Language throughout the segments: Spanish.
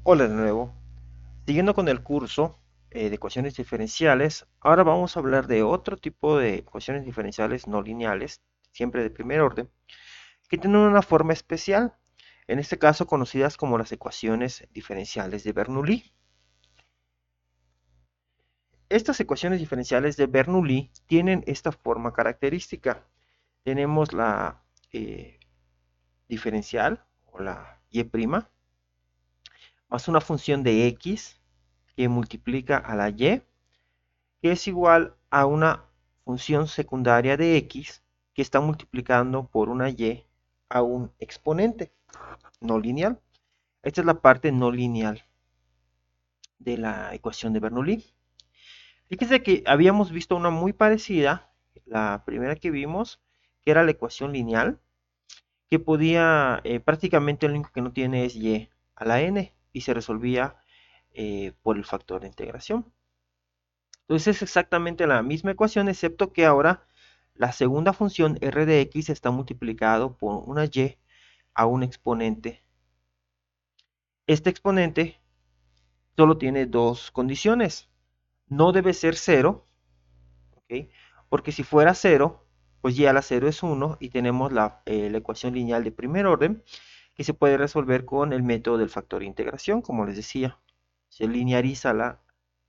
Hola de nuevo. Siguiendo con el curso de ecuaciones diferenciales, ahora vamos a hablar de otro tipo de ecuaciones diferenciales no lineales, siempre de primer orden, que tienen una forma especial, en este caso conocidas como las ecuaciones diferenciales de Bernoulli. Estas ecuaciones diferenciales de Bernoulli tienen esta forma característica. Tenemos la diferencial o la y' más una función de x que multiplica a la y, que es igual a una función secundaria de x que está multiplicando por una y a un exponente no lineal. Esta es la parte no lineal de la ecuación de Bernoulli. Fíjense que habíamos visto una muy parecida, la primera que vimos, que era la ecuación lineal, que podía, prácticamente lo único que no tiene es y a la n y se resolvía por el factor de integración. Entonces es exactamente la misma ecuación, excepto que ahora la segunda función r de x está multiplicado por una y a un exponente. Este exponente solo tiene dos condiciones. No debe ser 0, ¿ok? Porque si fuera 0, pues y a la 0 es 1 y tenemos la ecuación lineal de primer orden que se puede resolver con el método del factor de integración, como les decía. Se lineariza la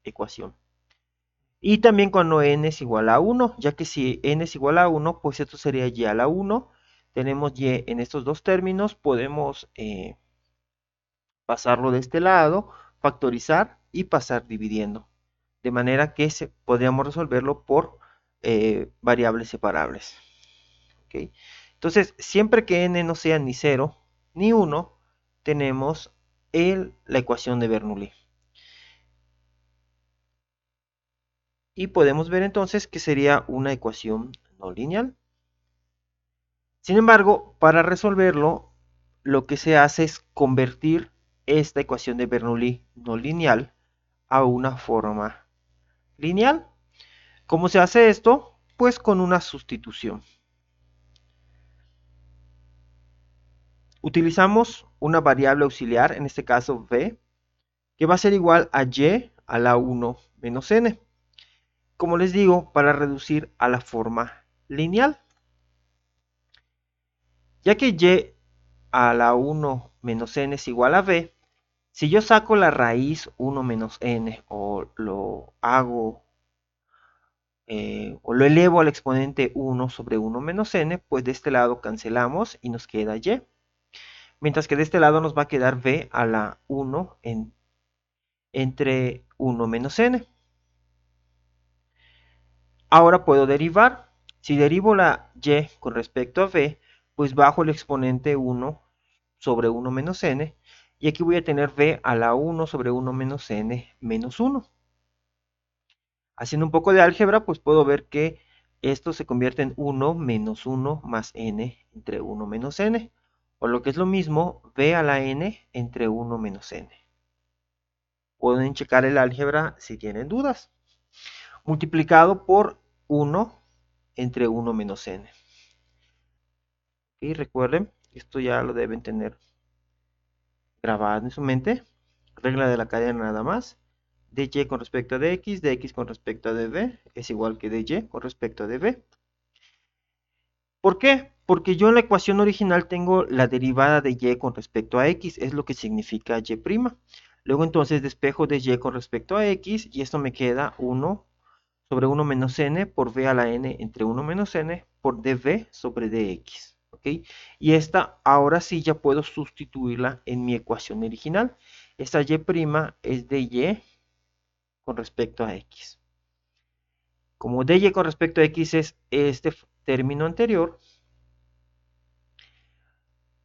ecuación. Y también cuando n es igual a 1, ya que si n es igual a 1, pues esto sería y a la 1. Tenemos y en estos dos términos, podemos pasarlo de este lado, factorizar y pasar dividiendo. De manera que podríamos resolverlo por variables separables. ¿Okay? Entonces, siempre que n no sea ni 0 ni 1, tenemos la ecuación de Bernoulli. Y podemos ver entonces que sería una ecuación no lineal. Sin embargo, para resolverlo, lo que se hace es convertir esta ecuación de Bernoulli no lineal a una forma lineal. ¿Cómo se hace esto? Pues con una sustitución. Utilizamos una variable auxiliar, en este caso v, que va a ser igual a y a la 1 menos n. Como les digo, para reducir a la forma lineal. Ya que y a la 1 menos n es igual a v, si yo saco la raíz 1 menos n o lo hago o lo elevo al exponente 1 sobre 1 menos n, pues de este lado cancelamos y nos queda y. Mientras que de este lado nos va a quedar v a la 1 entre 1 menos n. Ahora puedo derivar. Si derivo la y con respecto a v, pues bajo el exponente 1 sobre 1 menos n. Y aquí voy a tener v a la 1 sobre 1 menos n menos 1. Haciendo un poco de álgebra, pues puedo ver que esto se convierte en 1 menos 1 más n entre 1 menos n. O lo que es lo mismo, v a la n entre 1 menos n. Pueden checar el álgebra si tienen dudas. Multiplicado por 1 entre 1 menos n. Y recuerden, esto ya lo deben tener grabado en su mente. Regla de la cadena nada más. dy con respecto a dx, dx con respecto a dv es igual que dy con respecto a dv. ¿Por qué? Porque yo en la ecuación original tengo la derivada de y con respecto a x, es lo que significa y'. Luego entonces despejo de y con respecto a x y esto me queda 1 sobre 1 menos n por v a la n entre 1 menos n por dv sobre dx. ¿Okay? Y esta ahora sí ya puedo sustituirla en mi ecuación original. Esta y' es de y con respecto a x. Como dy con respecto a x es este término anterior,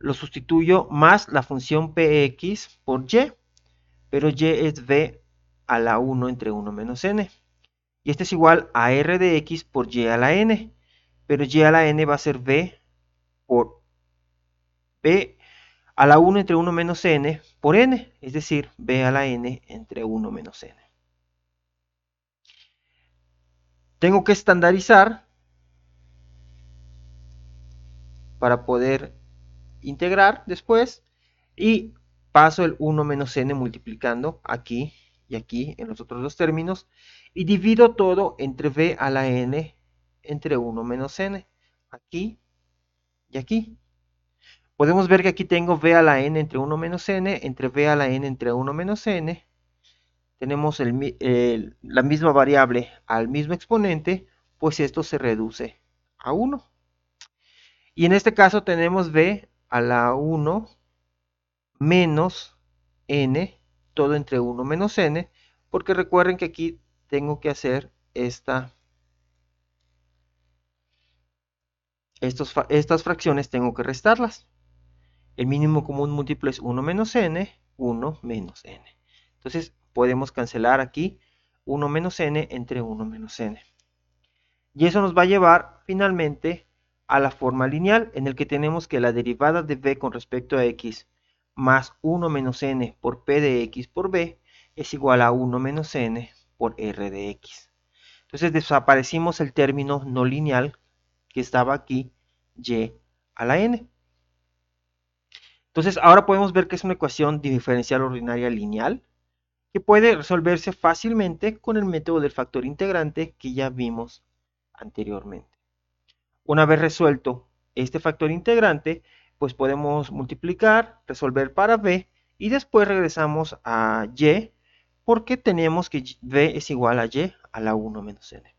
lo sustituyo más la función px por y, pero y es v a la 1 entre 1 menos n. Y este es igual a r de x por y a la n, pero y a la n va a ser v por v a la 1 entre 1 menos n por n, es decir, v a la n entre 1 menos n. Tengo que estandarizar para poder integrar después y paso el 1 menos n multiplicando aquí y aquí en los otros dos términos y divido todo entre v a la n entre 1 menos n, aquí y aquí. Podemos ver que aquí tengo v a la n entre 1 menos n, entre v a la n entre 1 menos n. Tenemos la misma variable al mismo exponente, pues esto se reduce a 1. Y en este caso tenemos v a la 1 menos n, todo entre 1 menos n, porque recuerden que aquí tengo que hacer estas fracciones, tengo que restarlas. El mínimo común múltiplo es 1 menos n, 1 menos n. Entonces podemos cancelar aquí 1 menos n entre 1 menos n. Y eso nos va a llevar finalmente a la forma lineal, en el que tenemos que la derivada de b con respecto a x más 1 menos n por p de x por b es igual a 1 menos n por r de x. Entonces desaparecimos el término no lineal que estaba aquí, y a la n. Entonces ahora podemos ver que es una ecuación diferencial ordinaria lineal que puede resolverse fácilmente con el método del factor integrante que ya vimos anteriormente. Una vez resuelto este factor integrante, pues podemos multiplicar, resolver para b y después regresamos a y porque tenemos que b es igual a y a la 1 menos n.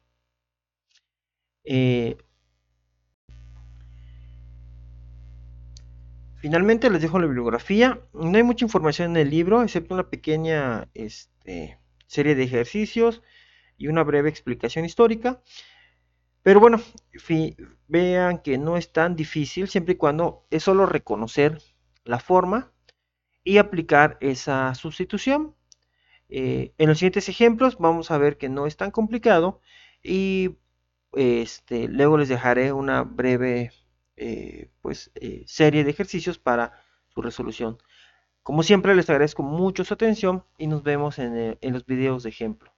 Finalmente les dejo la bibliografía. No hay mucha información en el libro, excepto una pequeña serie de ejercicios y una breve explicación histórica. Pero bueno, vean que no es tan difícil siempre y cuando es solo reconocer la forma y aplicar esa sustitución. En los siguientes ejemplos vamos a ver que no es tan complicado y luego les dejaré una breve serie de ejercicios para su resolución. Como siempre les agradezco mucho su atención y nos vemos en los videos de ejemplo.